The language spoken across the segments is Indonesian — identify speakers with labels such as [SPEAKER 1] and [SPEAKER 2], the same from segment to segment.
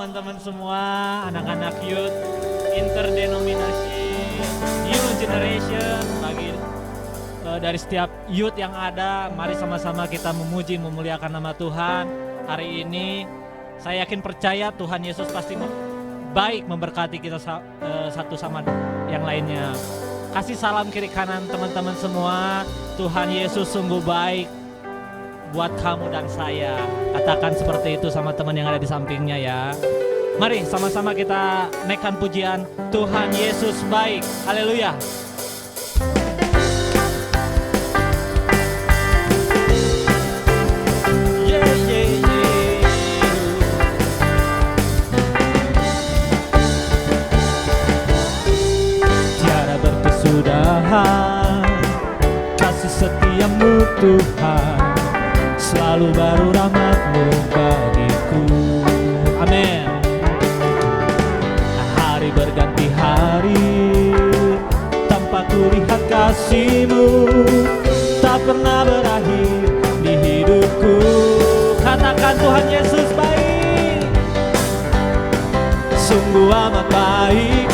[SPEAKER 1] teman-teman semua, anak-anak youth, interdenominasi, new generation, dari setiap youth yang ada, mari sama-sama kita memuji, memuliakan nama Tuhan. Hari ini saya yakin percaya Tuhan Yesus pasti baik memberkati kita satu sama yang lainnya. Kasih salam kiri kanan teman-teman semua. Tuhan Yesus sungguh baik buat kamu dan saya. Katakan seperti itu sama teman yang ada di sampingnya ya. Mari sama-sama kita naikkan pujian Tuhan Yesus baik. Haleluya. Tiada berkesudahan kasih setiamu Tuhan, selalu baru rahmat-Mu bagiku. Amin. Hari berganti hari, tanpa kulihat kasih-Mu tak pernah berakhir di hidupku. Katakan Tuhan Yesus baik, sungguh amat baik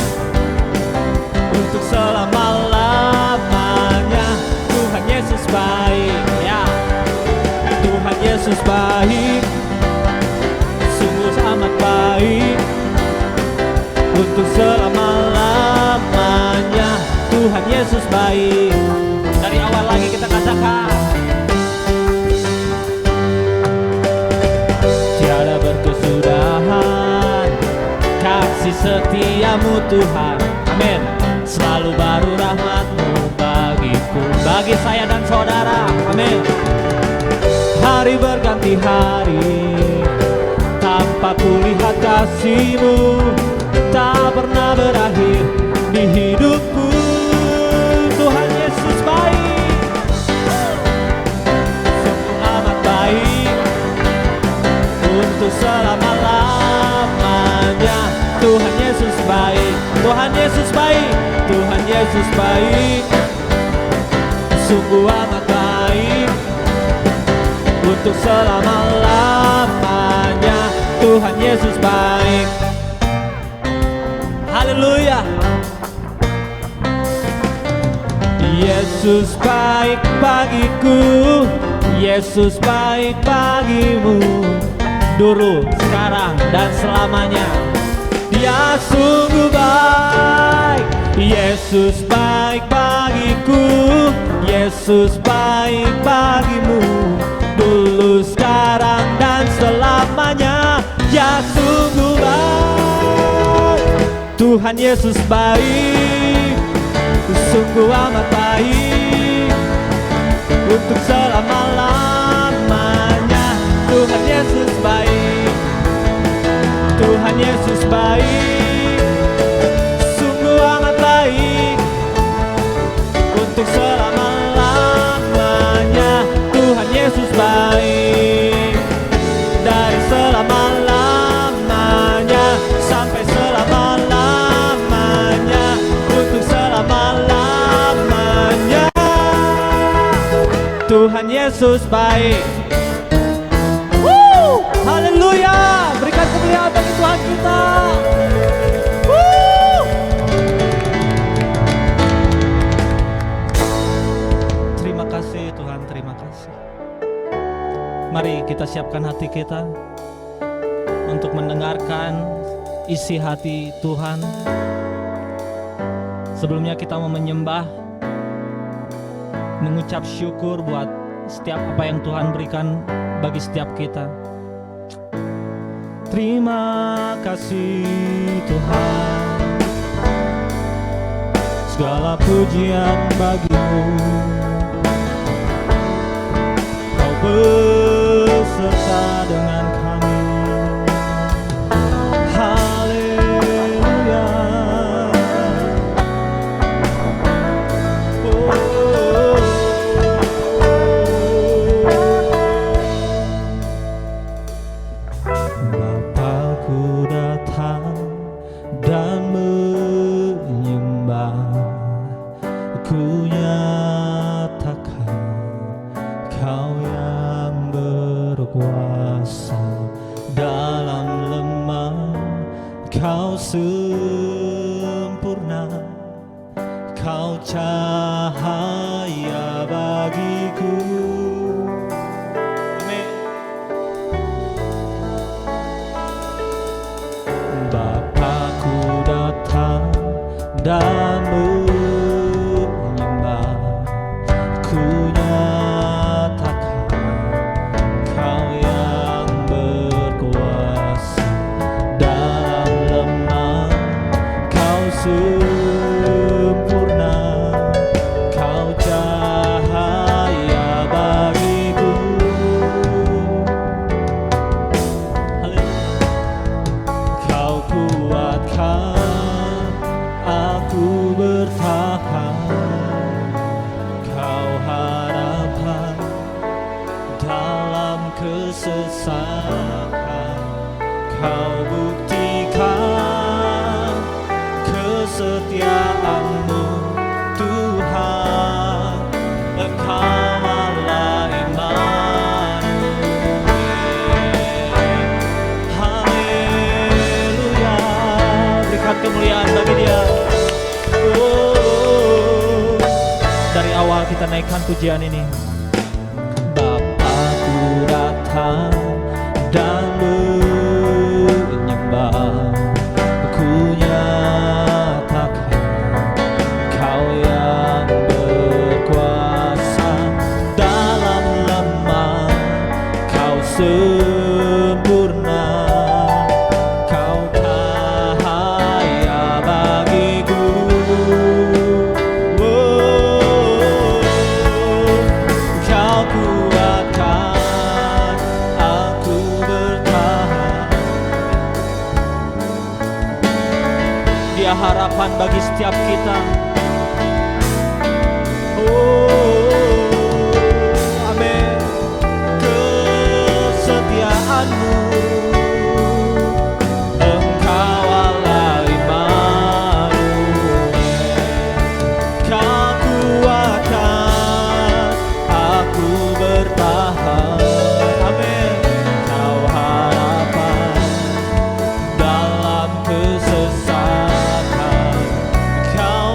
[SPEAKER 1] untuk selama-lamanya. Tuhan Yesus baik ya. Tuhan Yesus baik, sungguh amat baik untuk selama-lamanya. Tuhan Yesus baik. Dari awal lagi kita katakan, tiada berkesudahan kasih setiamu Tuhan. Amin. Selalu baru rahmat-Mu bagiku, bagi saya dan saudara. Amin. Hari berganti hari, tanpa kulihat kasih-Mu tak pernah berakhir di hidupku. Tuhan Yesus baik, sungguh amat baik untuk selama-lamanya. Tuhan Yesus baik, Tuhan Yesus baik, Tuhan Yesus baik, sungguh amat baik untuk selama-lamanya. Tuhan Yesus baik. Haleluya. Yesus baik bagiku, Yesus baik bagimu, dulu, sekarang, dan selamanya. Dia sungguh baik. Yesus baik bagiku, Yesus baik bagimu, dulu, sekarang, dan selamanya. Ya sungguh baik. Tuhan Yesus baik, sungguh amat baik untuk selama-lamanya. Tuhan Yesus baik, Tuhan Yesus baik, sungguh amat baik untuk selama-lamanya. Tuhan Yesus baik, dari selama-lamanya sampai selama-lamanya, untuk selama-lamanya. Tuhan Yesus baik. Haleluya. Berikan kemuliaan bagi Tuhan kita. Terima kasih Tuhan, terima kasih. Mari kita siapkan hati kita untuk mendengarkan isi hati Tuhan. Sebelumnya kita mau menyembah, mengucap syukur buat setiap apa yang Tuhan berikan bagi setiap kita. Terima kasih Tuhan, segala pujian bagimu. Kau beserta dengan kami. Haleluya. Bapakku datang dan menyembah, ku nyatakan Kau yang berkuasa dalam lemah sempurna, Kau cahaya bagiku. Amin. Bapakku datang dan menyembah, ku nyatakan Kau yang berkuasa dalam lemah, Kau sempurna, Kau cahaya bagiku. Haleluya. Kau kuatkan aku bertahan, Kau harapan dalam kesesakan, Kau buktikan kesetiaan-Mu Tuhan, Engkau Allah Immanuel. Haleluya, berikan kemuliaan bagi Dia. Oh, dari awal kita naikkan pujian ini. Bapakku datang dan menyembah, ku nyatakan Kau yang berkuasa dalam lemah, Kau sempurna, Kau cahaya bagiku. Oh, Kau kuatkan aku bertahan. Dia harapan bagi setiap kita. Oh, amin. Kesetiaan-Mu, Engkau Allah Immanuel. Kau kuatkan aku bertahan. Amin. Kau harapan dalam kesesakan, Kau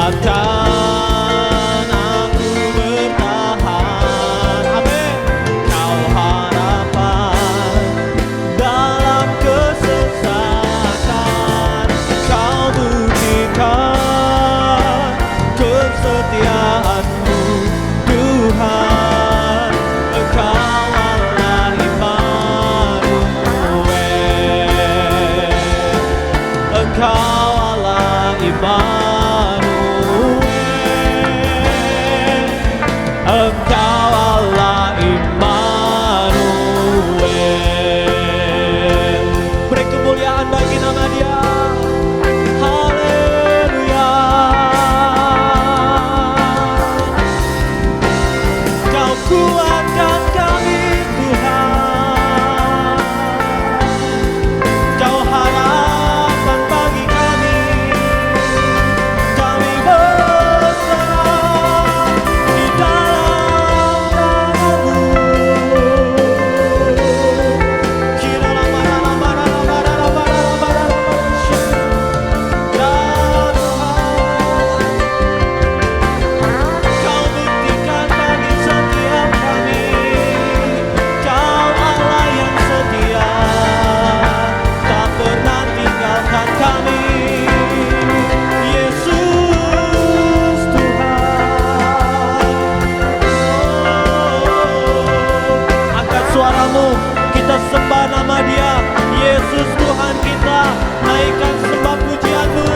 [SPEAKER 2] Kuatkan aku bertahan. Amin. Kau harapan dalam kesesatan. Kau buktikan kesetiaan-Mu, Tuhan. Engkau Allah Immanuel. Engkau Allah Immanuel. Engkau Allah Immanuel. Beri kemuliaan bagi nama Dia. Haleluya. Kau kuatkan kami, Tuhan. Kau harapan bagi kami. Kami berserah di dalam tangan-Mu. Kau buktikan bagi setiap kami. Kau Allah yang setia, tak pernah tinggalkan kami. Yesus Tuhan. Angkat suaramu, kita sembah nama Dia. Yesus Tuhan kita, naikkan sembah pujian-Mu.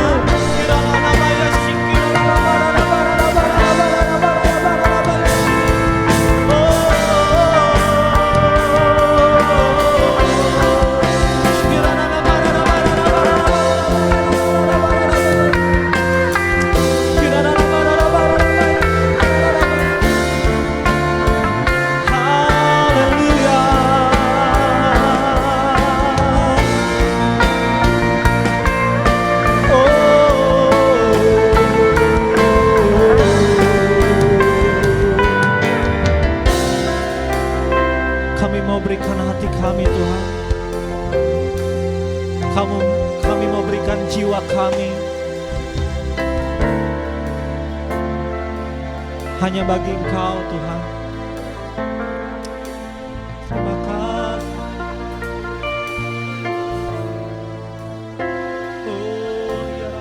[SPEAKER 2] Kami mau berikan hati kami, Tuhan. Kami mau berikan jiwa kami hanya bagi Engkau, Tuhan. Terima kasih. Oh, ya.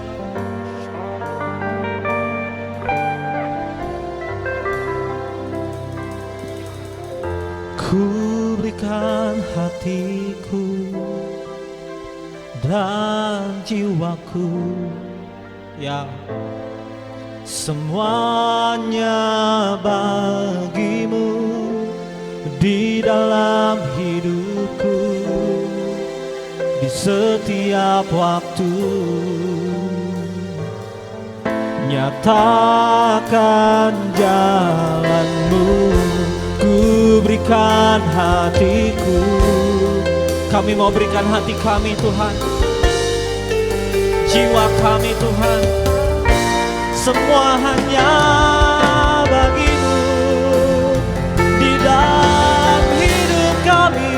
[SPEAKER 2] Ku berikan hatiku dan jiwaku, ya, semuanya bagi-Mu di dalam hidupku, di setiap waktu. Nyatakan jalan-Mu, ku berikan hatiku. Kami mau berikan hati kami, Tuhan. Jiwa kami, Tuhan. Semua hanya bagi-Mu di dalam hidup kami,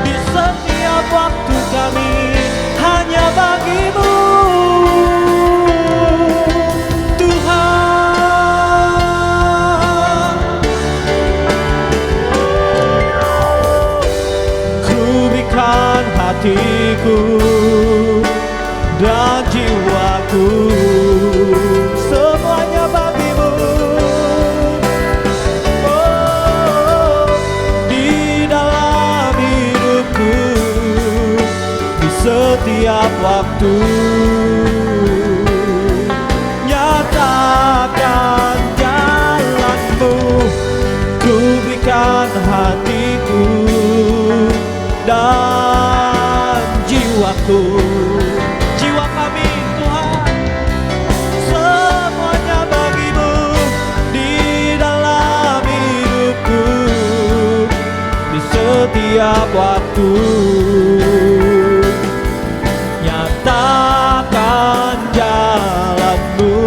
[SPEAKER 2] di setiap waktu kami, hanya bagi-Mu, Tuhan. Ku berikan hatiku dan jiwaku, semuanya bagi-Mu. Oh, di dalam hidupku, di setiap waktu. Nyatakan jalan-Mu, ku berikan hatiku dan jiwaku. Jiwa kami, Tuhan, semuanya bagi-Mu di dalam hidupku, di setiap waktu. Nyatakan jalan-Mu,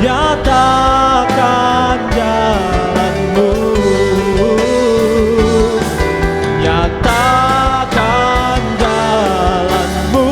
[SPEAKER 2] nyatakan jalan-Mu, nyatakan jalan-Mu,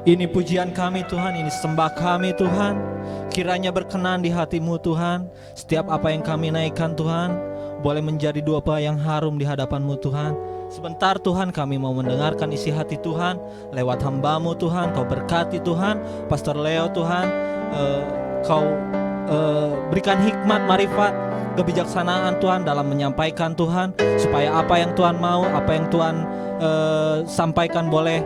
[SPEAKER 2] Ini pujian kami Tuhan, ini sembah kami Tuhan. Kiranya berkenan di hati-Mu Tuhan. Setiap apa yang kami naikkan Tuhan, boleh menjadi dupa yang harum di hadapan-Mu Tuhan. Sebentar Tuhan, kami mau mendengarkan isi hati Tuhan lewat hamba-Mu Tuhan. Kau berkati Tuhan Pastor Leo Tuhan, Kau berikan hikmat, marifat, kebijaksanaan Tuhan dalam menyampaikan Tuhan, supaya apa yang Tuhan mau, apa yang Tuhan sampaikan boleh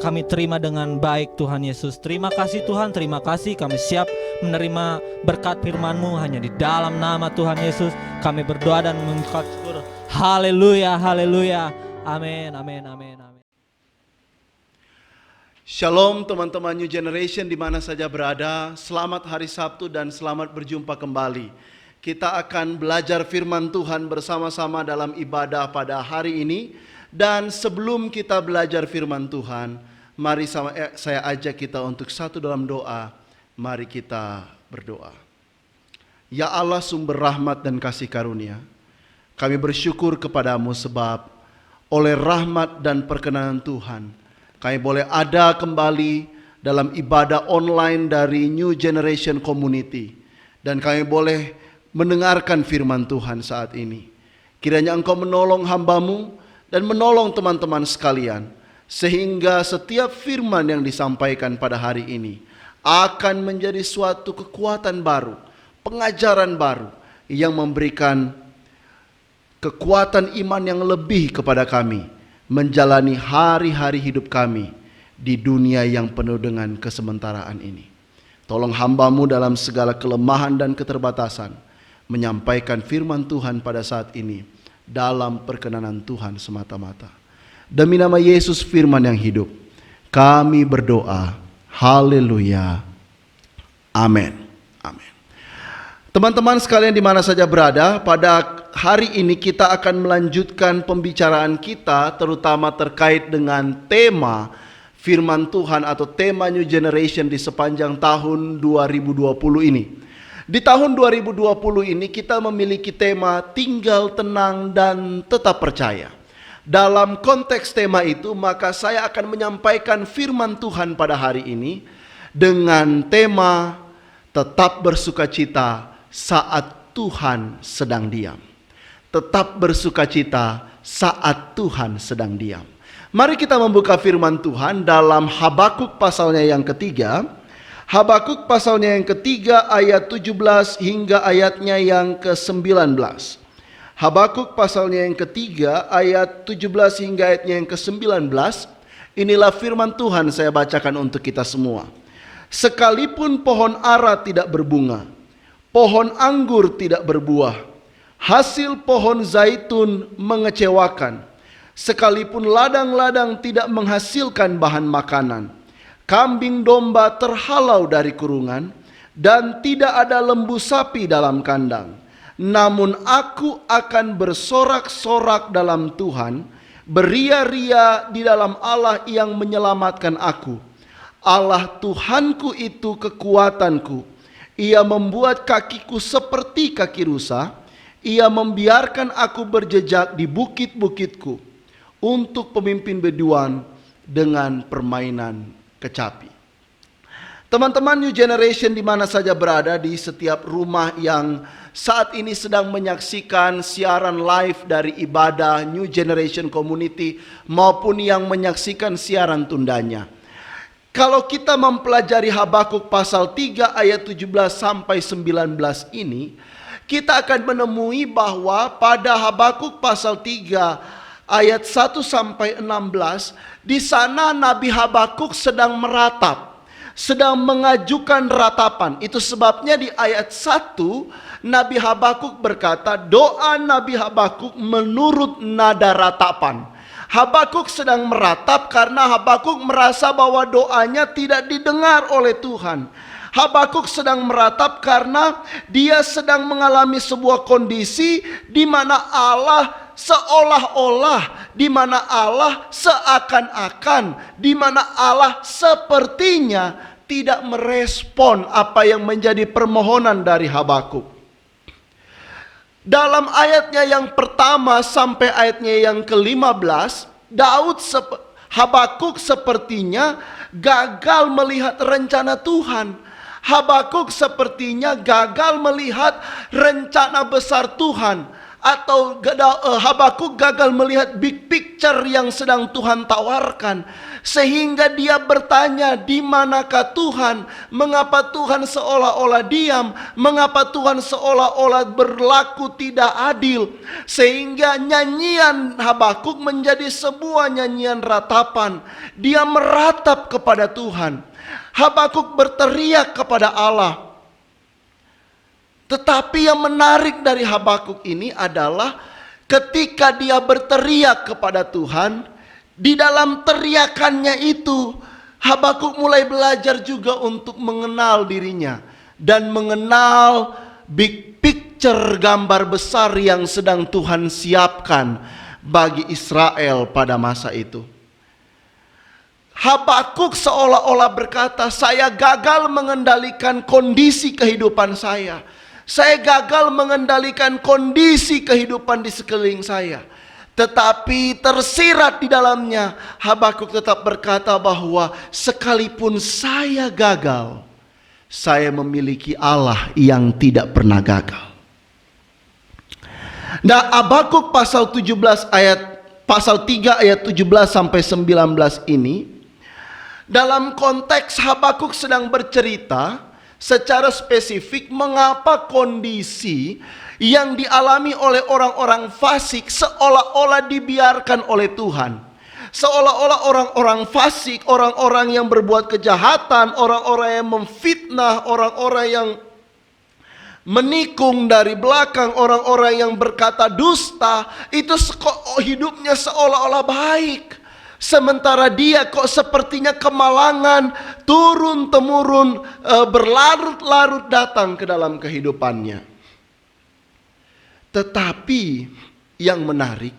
[SPEAKER 2] kami terima dengan baik Tuhan Yesus. Terima kasih Tuhan, terima kasih, kami siap menerima berkat firman-Mu hanya di dalam nama Tuhan Yesus. Kami berdoa dan mengucap syukur. Haleluya, haleluya. Amin, amin, amin, amin.
[SPEAKER 3] Shalom teman-teman New Generation di mana saja berada. Selamat hari Sabtu dan selamat berjumpa kembali. Kita akan belajar firman Tuhan bersama-sama dalam ibadah pada hari ini. Dan sebelum kita belajar firman Tuhan, mari saya ajak kita untuk satu dalam doa. Mari kita berdoa. Ya Allah sumber rahmat dan kasih karunia, kami bersyukur kepadamu sebab oleh rahmat dan perkenanan Tuhan, kami boleh ada kembali dalam ibadah online dari New Generation Community. Dan kami boleh mendengarkan firman Tuhan saat ini. Kiranya Engkau menolong hamba-Mu dan menolong teman-teman sekalian, sehingga setiap firman yang disampaikan pada hari ini akan menjadi suatu kekuatan baru, pengajaran baru yang memberikan kekuatan iman yang lebih kepada kami menjalani hari-hari hidup kami di dunia yang penuh dengan kesementaraan ini. Tolong hamba-Mu dalam segala kelemahan dan keterbatasan menyampaikan firman Tuhan pada saat ini dalam perkenanan Tuhan semata-mata. Demi nama Yesus firman yang hidup, kami berdoa. Haleluya. Amin. Amin. Teman-teman sekalian di mana saja berada, pada hari ini kita akan melanjutkan pembicaraan kita terutama terkait dengan tema firman Tuhan atau tema New Generation di sepanjang tahun 2020 ini. Di tahun 2020 ini kita memiliki tema tinggal tenang dan tetap percaya. Dalam konteks tema itu, maka saya akan menyampaikan firman Tuhan pada hari ini dengan tema tetap bersukacita saat Tuhan sedang diam. Tetap bersukacita saat Tuhan sedang diam. Mari kita membuka firman Tuhan dalam Habakuk pasalnya yang ketiga. Habakuk pasalnya yang ketiga ayat 17 hingga ayatnya yang ke-19. Habakuk pasalnya yang ketiga ayat 17 hingga ayatnya yang ke-19. Inilah firman Tuhan, saya bacakan untuk kita semua. Sekalipun pohon ara tidak berbunga, pohon anggur tidak berbuah, hasil pohon zaitun mengecewakan, sekalipun ladang-ladang tidak menghasilkan bahan makanan, kambing domba terhalau dari kurungan, dan tidak ada lembu sapi dalam kandang. Namun aku akan bersorak-sorak dalam Tuhan, beria-ria di dalam Allah yang menyelamatkan aku. Allah Tuhanku itu kekuatanku. Ia membuat kakiku seperti kaki rusa. Ia membiarkan aku berjejak di bukit-bukitku untuk pemimpin beduan dengan permainan kecapi. Teman-teman New Generation di mana saja berada, di setiap rumah yang saat ini sedang menyaksikan siaran live dari ibadah New Generation Community maupun yang menyaksikan siaran tundanya. Kalau kita mempelajari Habakuk pasal 3 ayat 17 sampai 19 ini, kita akan menemui bahwa pada Habakuk pasal 3 ayat 1 sampai 16, di sana Nabi Habakuk sedang meratap, sedang mengajukan ratapan. Itu sebabnya di ayat 1 Nabi Habakuk berkata, doa Nabi Habakuk menurut nada ratapan. Habakuk sedang meratap karena Habakuk merasa bahwa doanya tidak didengar oleh Tuhan. Habakuk sedang meratap karena dia sedang mengalami sebuah kondisi di mana Allah seolah-olah, di mana Allah seakan-akan, di mana Allah sepertinya tidak merespon apa yang menjadi permohonan dari Habakuk. Dalam ayatnya yang pertama sampai ayatnya yang ke-15, Habakuk sepertinya gagal melihat rencana Tuhan. Habakuk sepertinya gagal melihat rencana besar Tuhan. Atau Habakuk gagal melihat big picture yang sedang Tuhan tawarkan. Sehingga dia bertanya, di manakah Tuhan? Mengapa Tuhan seolah-olah diam? Mengapa Tuhan seolah-olah berlaku tidak adil? Sehingga nyanyian Habakuk menjadi sebuah nyanyian ratapan. Dia meratap kepada Tuhan. Habakuk berteriak kepada Allah. Tetapi yang menarik dari Habakuk ini adalah ketika dia berteriak kepada Tuhan, di dalam teriakannya itu Habakuk mulai belajar juga untuk mengenal dirinya dan mengenal big picture, gambar besar yang sedang Tuhan siapkan bagi Israel pada masa itu. Habakuk seolah-olah berkata, saya gagal mengendalikan kondisi kehidupan saya. Saya gagal mengendalikan kondisi kehidupan di sekeliling saya. Tetapi tersirat di dalamnya, Habakuk tetap berkata bahwa sekalipun saya gagal, saya memiliki Allah yang tidak pernah gagal. Nah, Habakuk pasal 3 ayat 17 sampai 19 ini, dalam konteks Habakuk sedang bercerita secara spesifik mengapa kondisi yang dialami oleh orang-orang fasik seolah-olah dibiarkan oleh Tuhan. Seolah-olah orang-orang fasik, orang-orang yang berbuat kejahatan, orang-orang yang memfitnah, orang-orang yang menikung dari belakang, orang-orang yang berkata dusta, itu hidupnya seolah-olah baik. Sementara dia kok sepertinya kemalangan turun-temurun, berlarut-larut datang ke dalam kehidupannya. Tetapi yang menarik,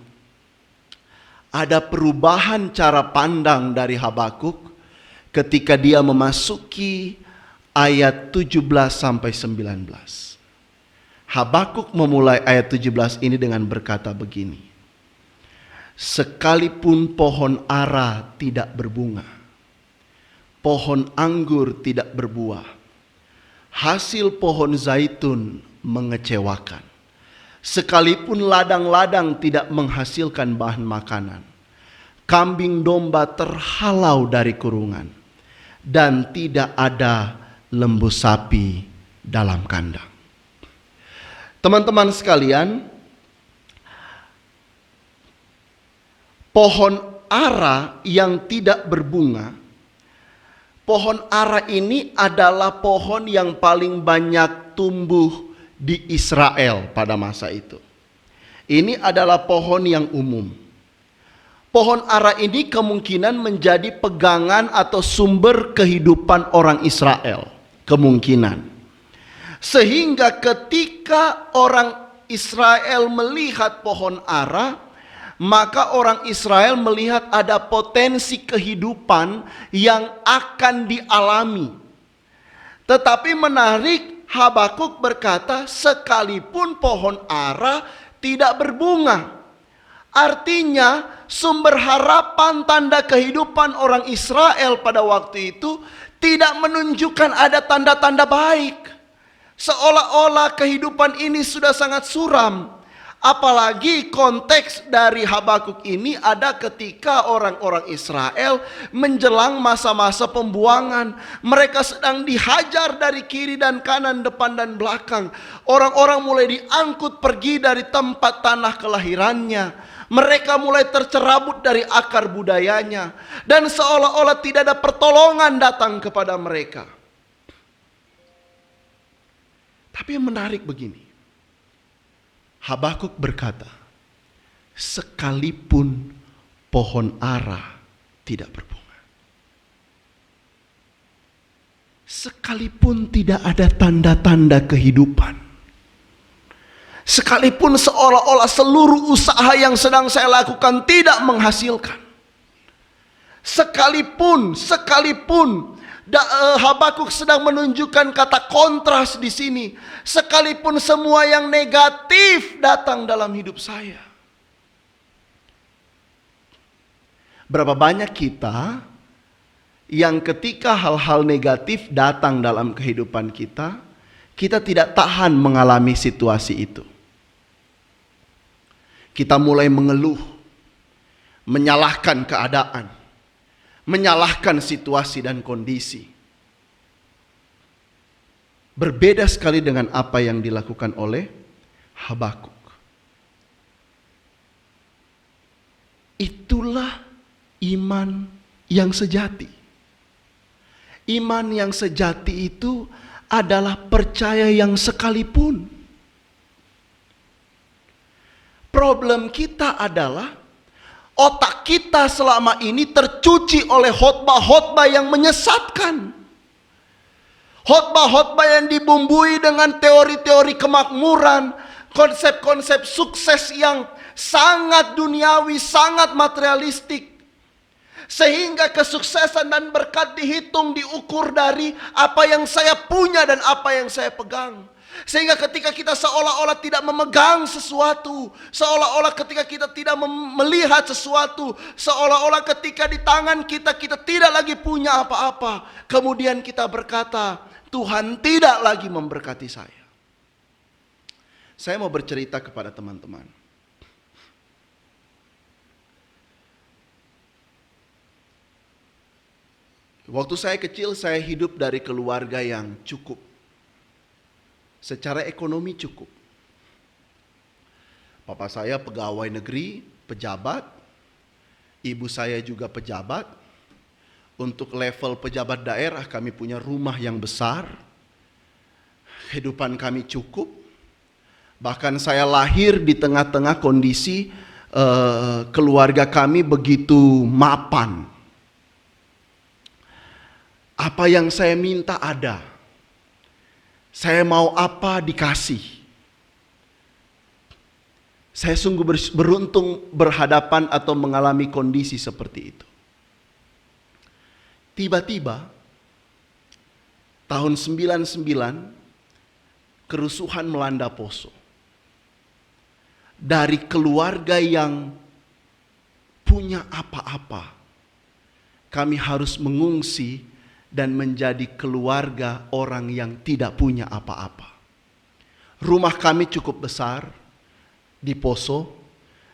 [SPEAKER 3] ada perubahan cara pandang dari Habakuk ketika dia memasuki ayat 17 sampai 19. Habakuk memulai ayat 17 ini dengan berkata begini. Sekalipun pohon ara tidak berbunga, pohon anggur tidak berbuah, hasil pohon zaitun mengecewakan. Sekalipun ladang-ladang tidak menghasilkan bahan makanan, kambing domba terhalau dari kurungan, dan tidak ada lembu sapi dalam kandang. Teman-teman sekalian, pohon ara yang tidak berbunga, pohon ara ini adalah pohon yang paling banyak tumbuh di Israel pada masa itu. Ini adalah pohon yang umum. Pohon ara ini kemungkinan menjadi pegangan atau sumber kehidupan orang Israel. Kemungkinan. Sehingga ketika orang Israel melihat pohon ara, maka orang Israel melihat ada potensi kehidupan yang akan dialami. Tetapi menarik, Habakuk berkata sekalipun pohon ara tidak berbunga. Artinya sumber harapan tanda kehidupan orang Israel pada waktu itu tidak menunjukkan ada tanda-tanda baik. Seolah-olah kehidupan ini sudah sangat suram. Apalagi konteks dari Habakuk ini ada ketika orang-orang Israel menjelang masa-masa pembuangan. Mereka sedang dihajar dari kiri dan kanan, depan dan belakang. Orang-orang mulai diangkut pergi dari tempat tanah kelahirannya. Mereka mulai tercerabut dari akar budayanya. Dan seolah-olah tidak ada pertolongan datang kepada mereka. Tapi yang menarik begini. Habakuk berkata, sekalipun pohon ara tidak berbunga, sekalipun tidak ada tanda-tanda kehidupan, sekalipun seolah-olah seluruh usaha yang sedang saya lakukan tidak menghasilkan, sekalipun Habakuk sedang menunjukkan kata kontras di sini. Sekalipun semua yang negatif datang dalam hidup saya, Berapa banyak kita yang ketika hal-hal negatif datang dalam kehidupan kita, kita tidak tahan mengalami situasi itu. Kita mulai mengeluh, menyalahkan keadaan, menyalahkan situasi dan kondisi. Berbeda sekali dengan apa yang dilakukan oleh Habakuk. Itulah iman yang sejati. Iman yang sejati itu adalah percaya yang sekalipun. Problem kita adalah otak kita selama ini tercuci oleh khotbah-khotbah yang menyesatkan. Khotbah-khotbah yang dibumbui dengan teori-teori kemakmuran, konsep-konsep sukses yang sangat duniawi, sangat materialistik. Sehingga kesuksesan dan berkat dihitung, diukur dari apa yang saya punya dan apa yang saya pegang. Sehingga ketika kita seolah-olah tidak memegang sesuatu, seolah-olah ketika kita tidak melihat sesuatu, seolah-olah ketika di tangan kita, kita tidak lagi punya apa-apa. Kemudian kita berkata, Tuhan tidak lagi memberkati saya. Saya mau bercerita kepada teman-teman. Waktu saya kecil, saya hidup dari keluarga yang cukup. Secara ekonomi cukup. Papa saya pegawai negeri, pejabat. Ibu saya juga pejabat. Untuk level pejabat daerah, kami punya rumah yang besar. Kehidupan kami cukup. Bahkan saya lahir di tengah-tengah kondisi keluarga kami begitu mapan. Apa yang saya minta ada. Saya mau apa dikasih. Saya sungguh beruntung berhadapan atau mengalami kondisi seperti itu. Tiba-tiba tahun 99 kerusuhan melanda Poso. Dari keluarga yang punya apa-apa, kami harus mengungsi dan menjadi keluarga orang yang tidak punya apa-apa. Rumah kami cukup besar di Poso,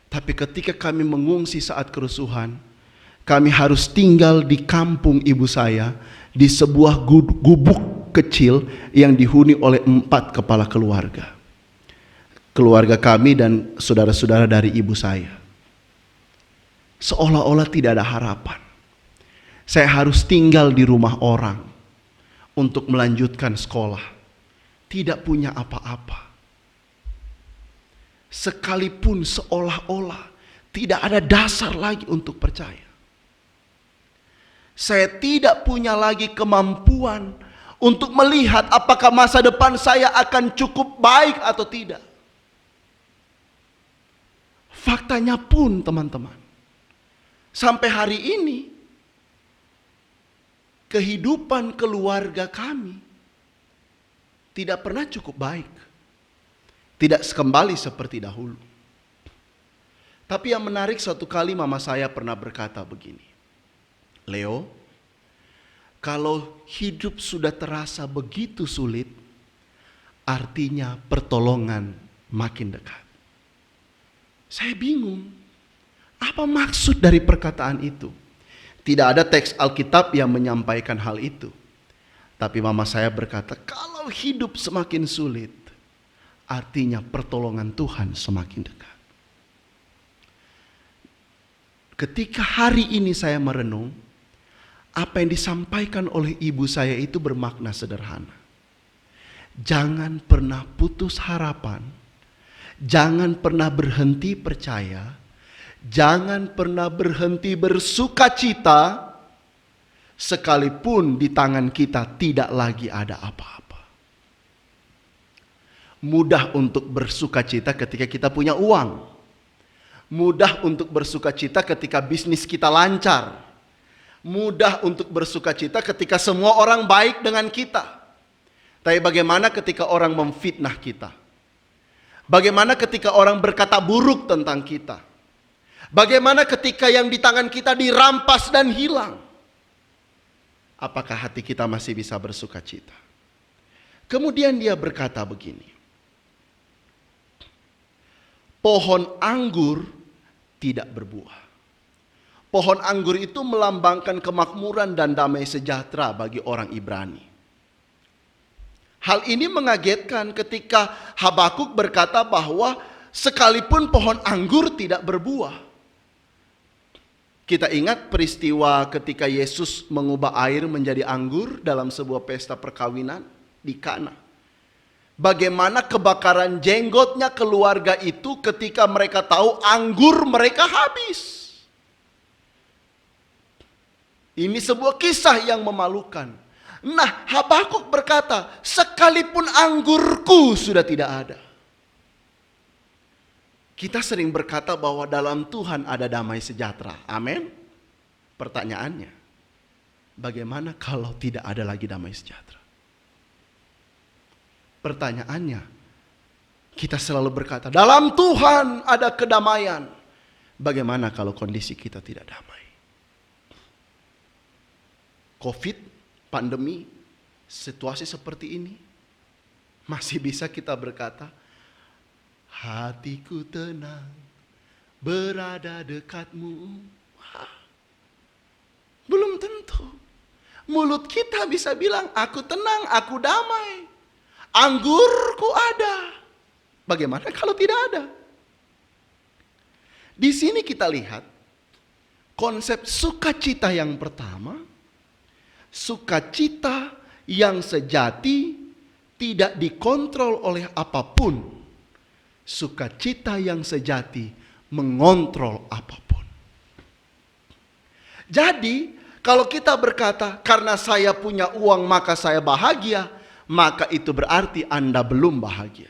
[SPEAKER 3] tapi ketika kami mengungsi saat kerusuhan, kami harus tinggal di kampung ibu saya di sebuah gubuk kecil yang dihuni oleh 4 kepala keluarga. Keluarga kami dan saudara-saudara dari ibu saya. Seolah-olah tidak ada harapan. Saya harus tinggal di rumah orang untuk melanjutkan sekolah. Tidak punya apa-apa. Sekalipun seolah-olah tidak ada dasar lagi untuk percaya. Saya tidak punya lagi kemampuan untuk melihat apakah masa depan saya akan cukup baik atau tidak. Faktanya pun teman-teman, sampai hari ini kehidupan keluarga kami tidak pernah cukup baik. Tidak kembali seperti dahulu. Tapi yang menarik, suatu kali mama saya pernah berkata begini. Leo, kalau hidup sudah terasa begitu sulit, artinya pertolongan makin dekat. Saya bingung. Apa maksud dari perkataan itu? Tidak ada teks Alkitab yang menyampaikan hal itu. Tapi mama saya berkata, kalau hidup semakin sulit, artinya pertolongan Tuhan semakin dekat. Ketika hari ini saya merenung, apa yang disampaikan oleh ibu saya itu bermakna sederhana. Jangan pernah putus harapan. Jangan pernah berhenti percaya. Jangan pernah berhenti bersukacita. Sekalipun di tangan kita tidak lagi ada apa-apa. Mudah untuk bersukacita ketika kita punya uang. Mudah untuk bersukacita ketika bisnis kita lancar. Mudah untuk bersukacita ketika semua orang baik dengan kita. Tapi bagaimana ketika orang memfitnah kita? Bagaimana ketika orang berkata buruk tentang kita? Bagaimana ketika yang di tangan kita dirampas dan hilang? Apakah hati kita masih bisa bersuka cita? Kemudian dia berkata begini, pohon anggur tidak berbuah. Pohon anggur itu melambangkan kemakmuran dan damai sejahtera bagi orang Ibrani. Hal ini mengagetkan ketika Habakuk berkata bahwa sekalipun pohon anggur tidak berbuah. Kita ingat peristiwa ketika Yesus mengubah air menjadi anggur dalam sebuah pesta perkawinan di Kana. Bagaimana kebakaran jenggotnya keluarga itu ketika mereka tahu anggur mereka habis. Ini sebuah kisah yang memalukan. Nah, Habakuk berkata, sekalipun anggurku sudah tidak ada. Kita sering berkata bahwa dalam Tuhan ada damai sejahtera. Amin. Pertanyaannya, bagaimana kalau tidak ada lagi damai sejahtera? Pertanyaannya, kita selalu berkata, dalam Tuhan ada kedamaian. Bagaimana kalau kondisi kita tidak damai? Covid, pandemi, situasi seperti ini, masih bisa kita berkata, hatiku tenang, berada dekatmu. Wah, belum tentu. Mulut kita bisa bilang, aku tenang, aku damai. Anggurku ada. Bagaimana kalau tidak ada? Di sini kita lihat konsep sukacita yang pertama. Sukacita yang sejati tidak dikontrol oleh apapun. Sukacita yang sejati mengontrol apapun. Jadi, kalau kita berkata, karena saya punya uang maka saya bahagia, maka itu berarti Anda belum bahagia.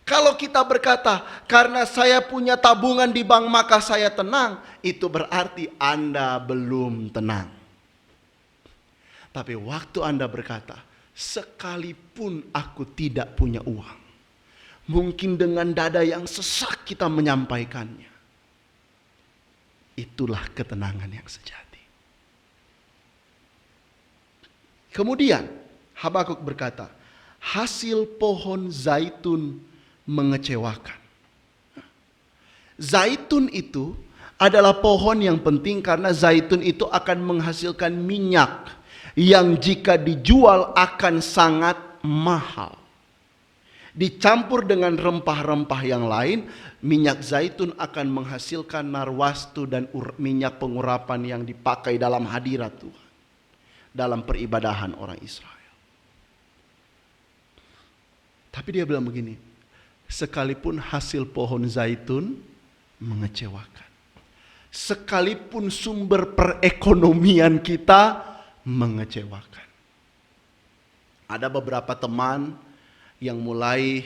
[SPEAKER 3] Kalau kita berkata, karena saya punya tabungan di bank maka saya tenang, itu berarti Anda belum tenang. Tapi waktu Anda berkata, sekalipun aku tidak punya uang, mungkin dengan dada yang sesak kita menyampaikannya. Itulah ketenangan yang sejati. Kemudian Habakuk berkata, hasil pohon zaitun mengecewakan. Zaitun itu adalah pohon yang penting karena zaitun itu akan menghasilkan minyak yang jika dijual akan sangat mahal. Dicampur dengan rempah-rempah yang lain, minyak zaitun akan menghasilkan narwastu dan minyak pengurapan yang dipakai dalam hadirat Tuhan, dalam peribadahan orang Israel. Tapi dia bilang begini, sekalipun hasil pohon zaitun mengecewakan, sekalipun sumber perekonomian kita mengecewakan. Ada beberapa teman yang mulai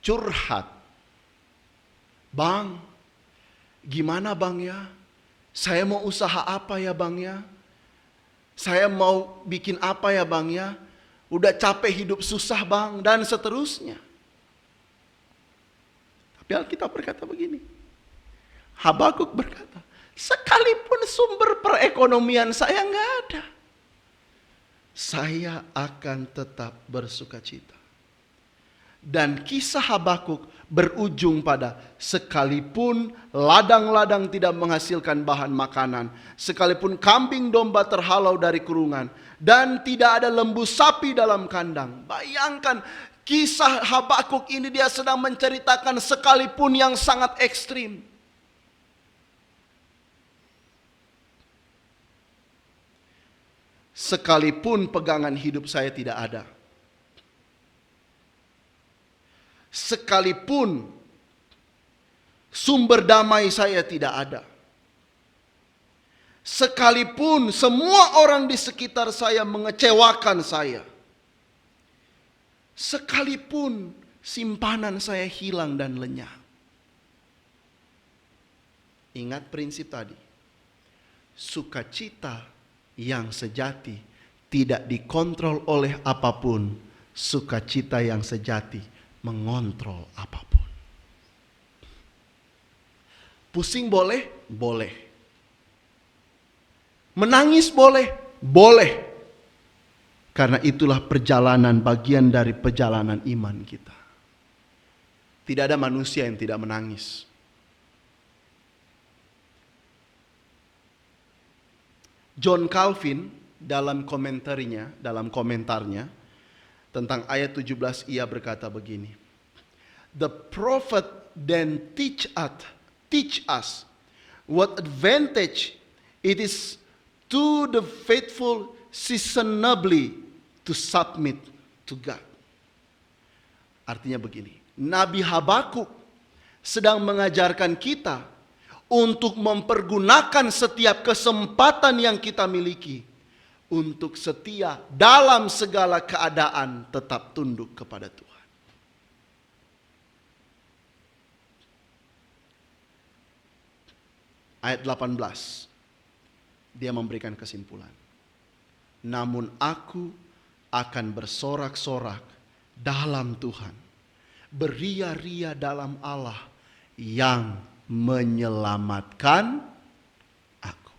[SPEAKER 3] curhat. Bang, gimana bang ya? Saya mau usaha apa ya bang ya? Saya mau bikin apa ya bang ya? Udah capek hidup susah bang, dan seterusnya. Tapi Alkitab berkata begini. Habakuk berkata, sekalipun sumber perekonomian saya nggak ada, saya akan tetap bersuka cita. Dan kisah Habakuk berujung pada sekalipun ladang-ladang tidak menghasilkan bahan makanan, sekalipun kambing domba terhalau dari kurungan, dan tidak ada lembu sapi dalam kandang. Bayangkan kisah Habakuk ini, dia sedang menceritakan sekalipun yang sangat ekstrim. Sekalipun pegangan hidup saya tidak ada, sekalipun sumber damai saya tidak ada, sekalipun semua orang di sekitar saya mengecewakan saya, sekalipun simpanan saya hilang dan lenyap. Ingat prinsip tadi, sukacita yang sejati tidak dikontrol oleh apapun. Sukacita yang sejati mengontrol apapun. Pusing boleh? Boleh. Menangis boleh? Boleh. Karena itulah perjalanan, bagian dari perjalanan iman kita. Tidak ada manusia yang tidak menangis. John Calvin dalam komentarnya tentang ayat 17 ia berkata begini. The prophet then teach us what advantage it is to the faithful seasonably to submit to God. Artinya begini, Nabi Habakuk sedang mengajarkan kita untuk mempergunakan setiap kesempatan yang kita miliki untuk setia dalam segala keadaan tetap tunduk kepada Tuhan. Ayat 18, dia memberikan kesimpulan. Namun aku akan bersorak-sorak dalam Tuhan, beria-ria dalam Allah yang menyelamatkan aku.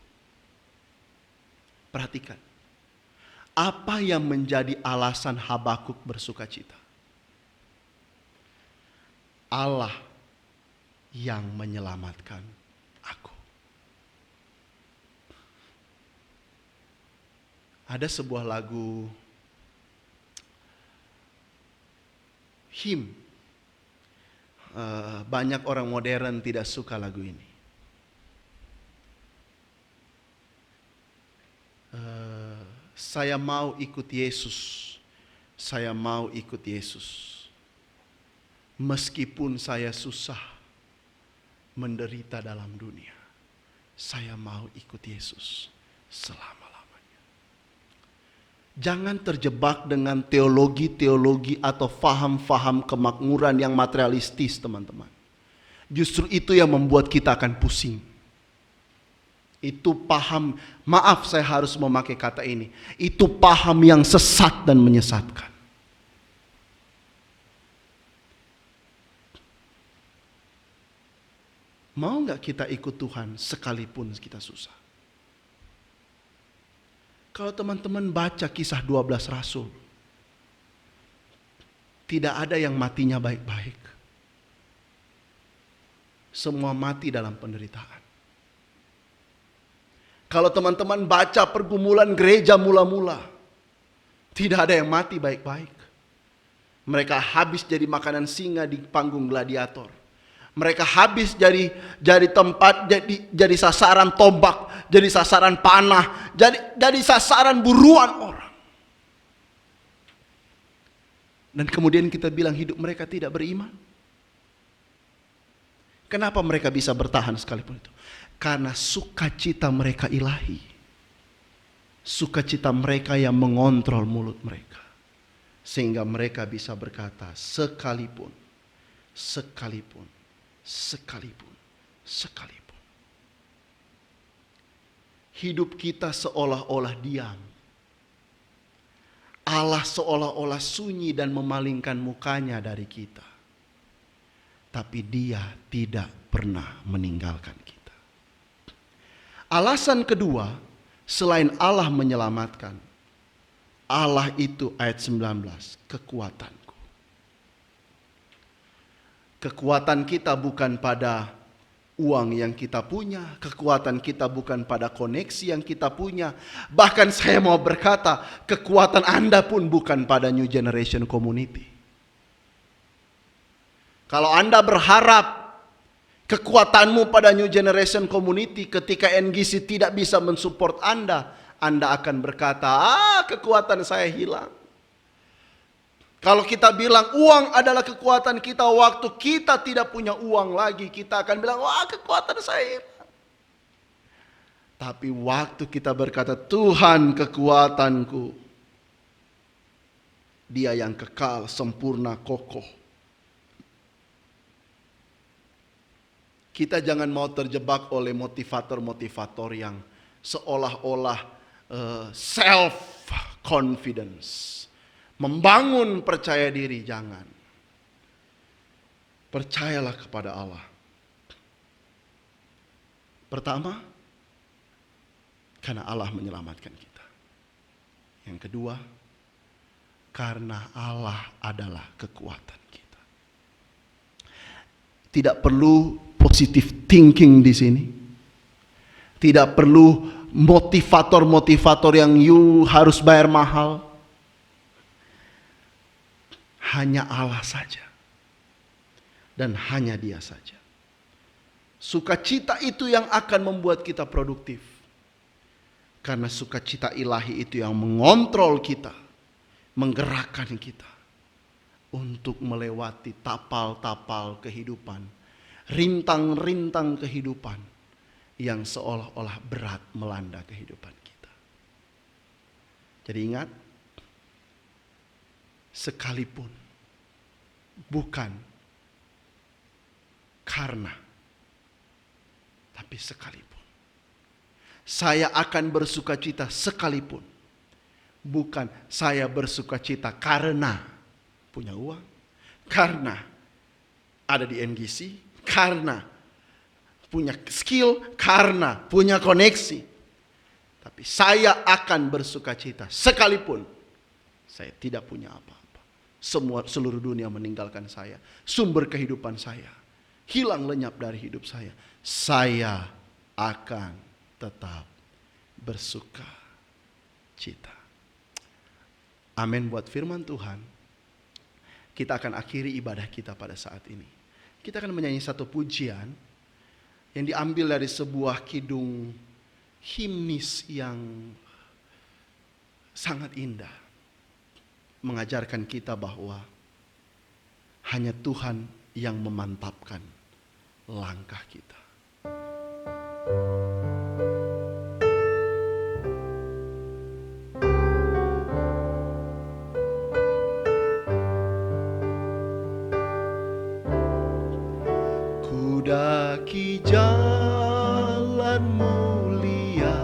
[SPEAKER 3] Perhatikan, apa yang menjadi alasan Habakuk bersukacita? Allah yang menyelamatkan aku. Ada sebuah lagu him. Banyak orang modern tidak suka lagu ini. Saya mau ikut Yesus. Saya mau ikut Yesus. Meskipun saya susah menderita dalam dunia, saya mau ikut Yesus selama-lamanya. Jangan terjebak dengan teologi-teologi atau faham-faham kemakmuran yang materialistis, teman-teman. Justru itu yang membuat kita akan pusing. Itu paham, maaf saya harus memakai kata ini, itu paham yang sesat dan menyesatkan. Mau gak kita ikut Tuhan sekalipun kita susah? Kalau teman-teman baca kisah 12 rasul, tidak ada yang matinya baik-baik. Semua mati dalam penderitaan. Kalau teman-teman baca pergumulan gereja mula-mula, tidak ada yang mati baik-baik. Mereka habis jadi makanan singa di panggung gladiator. Mereka habis jadi tempat, jadi sasaran tombak, jadi sasaran panah, jadi sasaran buruan orang. Dan kemudian kita bilang hidup mereka tidak beriman. Kenapa mereka bisa bertahan sekalipun itu? Karena sukacita mereka ilahi. Sukacita mereka yang mengontrol mulut mereka. Sehingga mereka bisa berkata sekalipun. Hidup kita seolah-olah diam. Allah seolah-olah sunyi dan memalingkan mukanya dari kita. Tapi Dia tidak pernah meninggalkan kita. Alasan kedua, selain Allah menyelamatkan, Allah itu ayat 19, kekuatanku. Kekuatan kita bukan pada uang yang kita punya, kekuatan kita bukan pada koneksi yang kita punya. Bahkan saya mau berkata, kekuatan Anda pun bukan pada New Generation Community. Kalau Anda berharap kekuatanmu pada New Generation Community ketika NGC tidak bisa mensupport Anda akan berkata, kekuatan saya hilang. Kalau kita bilang uang adalah kekuatan kita, waktu kita tidak punya uang lagi, kita akan bilang, kekuatan saya hilang. Tapi waktu kita berkata, Tuhan kekuatanku, Dia yang kekal, sempurna, kokoh. Kita jangan mau terjebak oleh motivator-motivator yang seolah-olah self-confidence. Membangun percaya diri, jangan. Percayalah kepada Allah. Pertama, karena Allah menyelamatkan kita. Yang kedua, karena Allah adalah kekuatan kita. Tidak perlu positive thinking di sini. Tidak perlu motivator-motivator yang you harus bayar mahal. Hanya Allah saja. Dan hanya Dia saja. Sukacita itu yang akan membuat kita produktif. Karena sukacita ilahi itu yang mengontrol kita. Menggerakkan kita. Untuk melewati tapal-tapal kehidupan. Rintang-rintang kehidupan. Yang seolah-olah berat melanda kehidupan kita. Jadi ingat. Sekalipun. Bukan. Karena. Tapi sekalipun. Saya akan bersukacita sekalipun. Bukan saya bersukacita karena punya uang. Karena ada di NGC. Karena punya skill. Karena punya koneksi. Tapi saya akan bersukacita sekalipun saya tidak punya apa-apa. Seluruh dunia meninggalkan saya. Sumber kehidupan saya hilang lenyap dari hidup saya. Saya akan tetap bersuka cita. Amin buat firman Tuhan. Kita akan akhiri ibadah kita pada saat ini. Kita akan menyanyi satu pujian yang diambil dari sebuah kidung himnis yang sangat indah. Mengajarkan kita bahwa hanya Tuhan yang memantapkan langkah kita. Kudaki jalan mulia,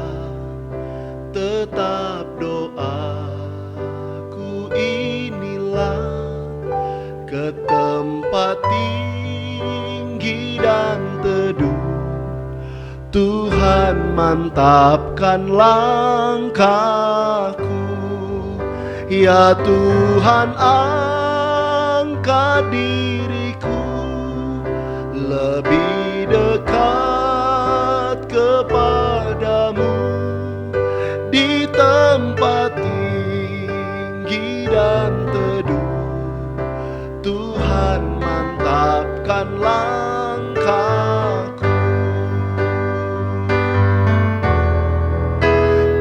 [SPEAKER 3] tetap doaku inilah, ke tempat tinggi dan teduh. Tuhan mantapkan langkahku. Ya Tuhan, angkat diriku lebih dekat kepadamu. Di tempat tinggi dan teduh, Tuhan mantapkan langkahku.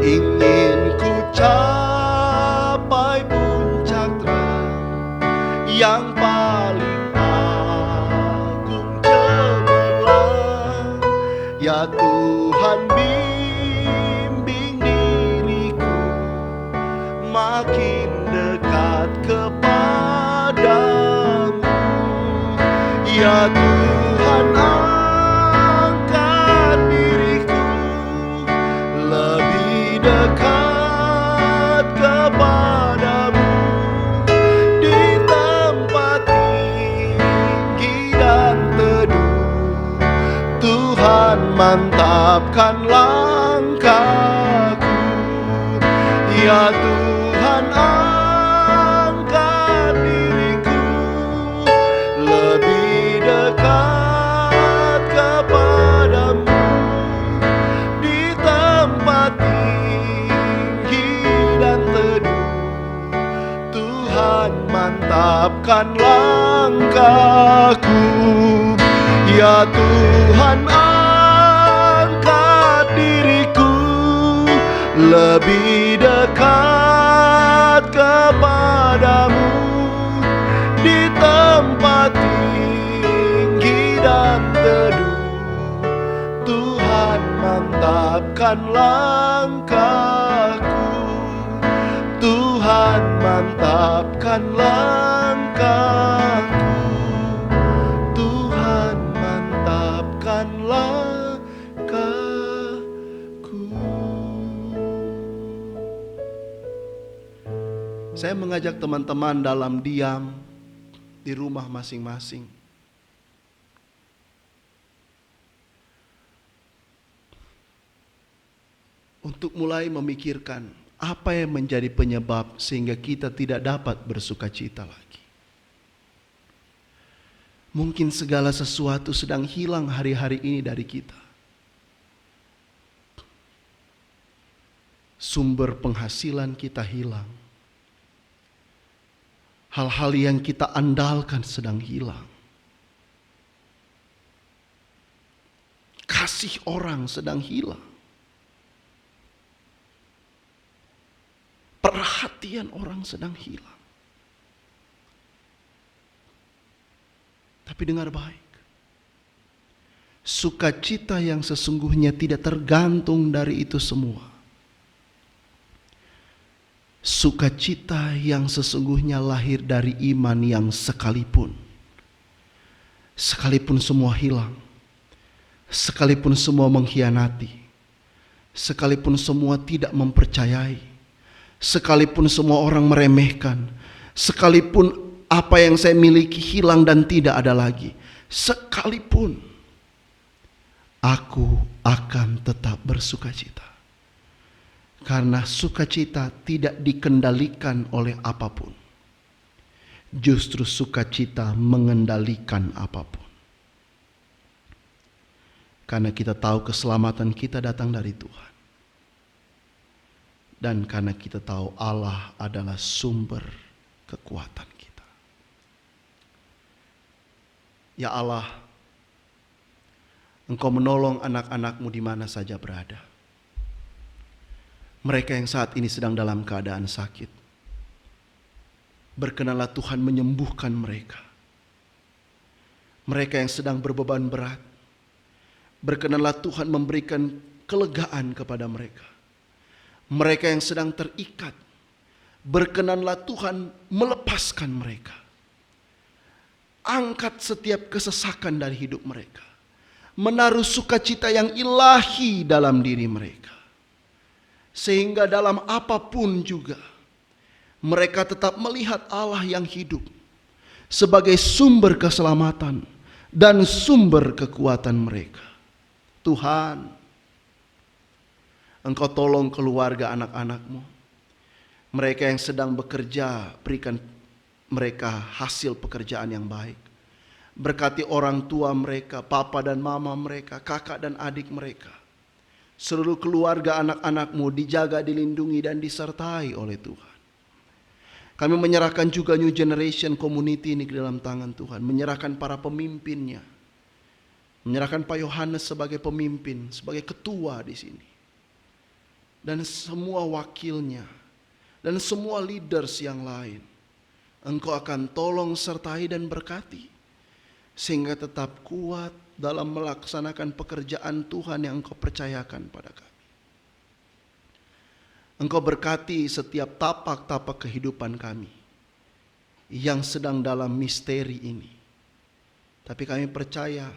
[SPEAKER 3] Ingin ku capai puncak terang yang paling agung cemerlang. Ya Tuhan, bimbing diriku makin dekat kepadamu. Ya Tuhan, angkat diriku lebih dekat kepadamu. Di tempat tinggi dan teduh, Tuhan mantapkan langkahku. Ya Tuhan, angkat diriku lebih dekat kepadamu. Di tempat tinggi dan teduh, Tuhan mantapkan langkahku. Ya Tuhan, angkat diriku lebih dekat kepadamu. Di tempat tinggi dan teduh, Tuhan mantapkan langkahku. Tuhan mantapkan langkahku. Tuhan mantapkan langkahku. Saya mengajak teman-teman dalam diam di rumah masing-masing. untuk mulai memikirkan apa yang menjadi penyebab sehingga kita tidak dapat bersukacita lagi. Mungkin segala sesuatu sedang hilang hari-hari ini dari kita. Sumber penghasilan kita hilang. Hal-hal yang kita andalkan sedang hilang. Kasih orang sedang hilang. Perhatian orang sedang hilang. Tapi dengar baik. Sukacita yang sesungguhnya tidak tergantung dari itu semua. Sukacita yang sesungguhnya lahir dari iman yang sekalipun semua hilang, sekalipun semua mengkhianati, sekalipun semua tidak mempercayai, sekalipun semua orang meremehkan, sekalipun apa yang saya miliki hilang dan tidak ada lagi, sekalipun aku akan tetap bersukacita. Karena sukacita tidak dikendalikan oleh apapun. Justru sukacita mengendalikan apapun. Karena kita tahu keselamatan kita datang dari Tuhan. Dan karena kita tahu Allah adalah sumber kekuatan kita. Ya Allah, Engkau menolong anak-anak-Mu di mana saja berada. Mereka yang saat ini sedang dalam keadaan sakit, berkenanlah Tuhan menyembuhkan mereka. Mereka yang sedang berbeban berat, berkenanlah Tuhan memberikan kelegaan kepada mereka. Mereka yang sedang terikat, berkenanlah Tuhan melepaskan mereka. Angkat setiap kesesakan dari hidup mereka. Menaruh sukacita yang ilahi dalam diri mereka. Sehingga dalam apapun juga mereka tetap melihat Allah yang hidup sebagai sumber keselamatan dan sumber kekuatan mereka. Tuhan, Engkau tolong keluarga anak-anak-Mu. Mereka yang sedang bekerja, berikan mereka hasil pekerjaan yang baik. Berkati orang tua mereka, papa dan mama mereka, kakak dan adik mereka. Seluruh keluarga anak-anak-Mu dijaga, dilindungi, dan disertai oleh Tuhan. Kami menyerahkan juga New Generation Community ini ke dalam tangan Tuhan. Menyerahkan para pemimpinnya. Menyerahkan Pak Yohanes sebagai pemimpin, sebagai ketua di sini. Dan semua wakilnya. Dan semua leaders yang lain. Engkau akan tolong sertai dan berkati. Sehingga tetap kuat dalam melaksanakan pekerjaan Tuhan yang Engkau percayakan pada kami. Engkau berkati setiap tapak-tapak kehidupan kami yang sedang dalam misteri ini. Tapi kami percaya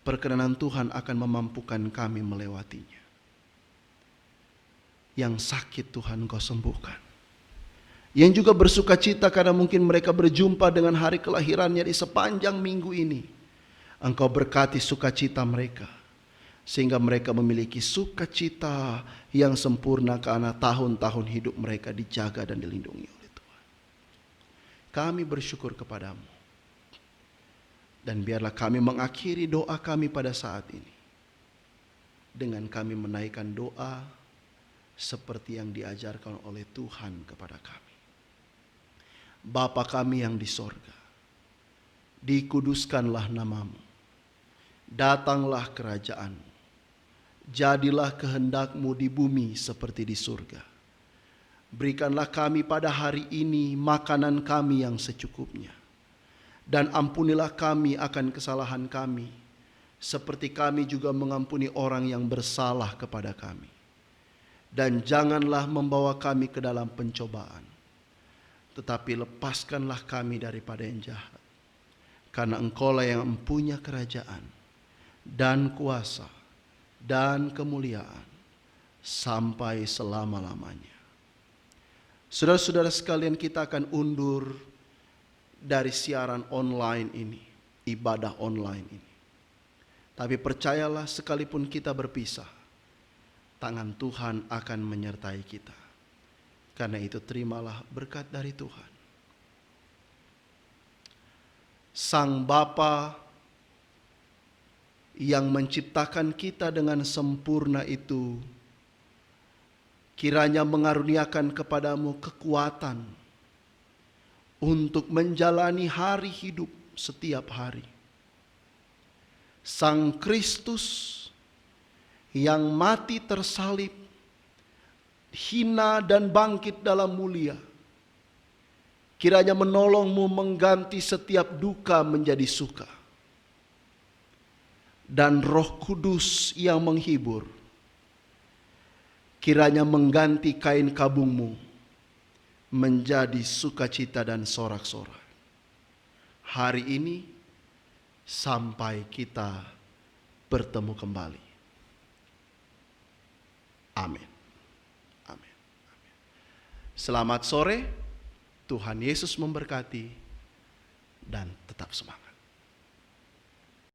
[SPEAKER 3] perkenan Tuhan akan memampukan kami melewatinya. Yang sakit Tuhan Engkau sembuhkan. Yang juga bersukacita karena mungkin mereka berjumpa dengan hari kelahirannya di sepanjang minggu ini. Engkau berkati sukacita mereka. Sehingga mereka memiliki sukacita yang sempurna karena tahun-tahun hidup mereka dijaga dan dilindungi oleh Tuhan. Kami bersyukur kepadamu. Dan biarlah kami mengakhiri doa kami pada saat ini. Dengan kami menaikkan doa seperti yang diajarkan oleh Tuhan kepada kami. Bapa kami yang di sorga, dikuduskanlah namamu. Datanglah kerajaan-Mu. Jadilah kehendak-Mu di bumi seperti di surga. Berikanlah kami pada hari ini makanan kami yang secukupnya. Dan ampunilah kami akan kesalahan kami, seperti kami juga mengampuni orang yang bersalah kepada kami. Dan janganlah membawa kami ke dalam pencobaan, tetapi lepaskanlah kami daripada yang jahat. Karena Engkaulah yang mempunyai kerajaan dan kuasa dan kemuliaan sampai selama-lamanya. Saudara-saudara sekalian, kita akan undur dari siaran online ini, ibadah online ini. Tapi percayalah, sekalipun kita berpisah, tangan Tuhan akan menyertai kita. Karena itu terimalah berkat dari Tuhan. Sang Bapa yang menciptakan kita dengan sempurna itu kiranya mengaruniakan kepadamu kekuatan untuk menjalani hari hidup setiap hari. Sang Kristus yang mati tersalib, hina dan bangkit dalam mulia, kiranya menolongmu mengganti setiap duka menjadi suka. Dan Roh Kudus yang menghibur, kiranya mengganti kain kabungmu menjadi sukacita dan sorak-sorai. Hari ini sampai kita bertemu kembali. Amin. Amin. Selamat sore, Tuhan Yesus memberkati dan tetap semangat.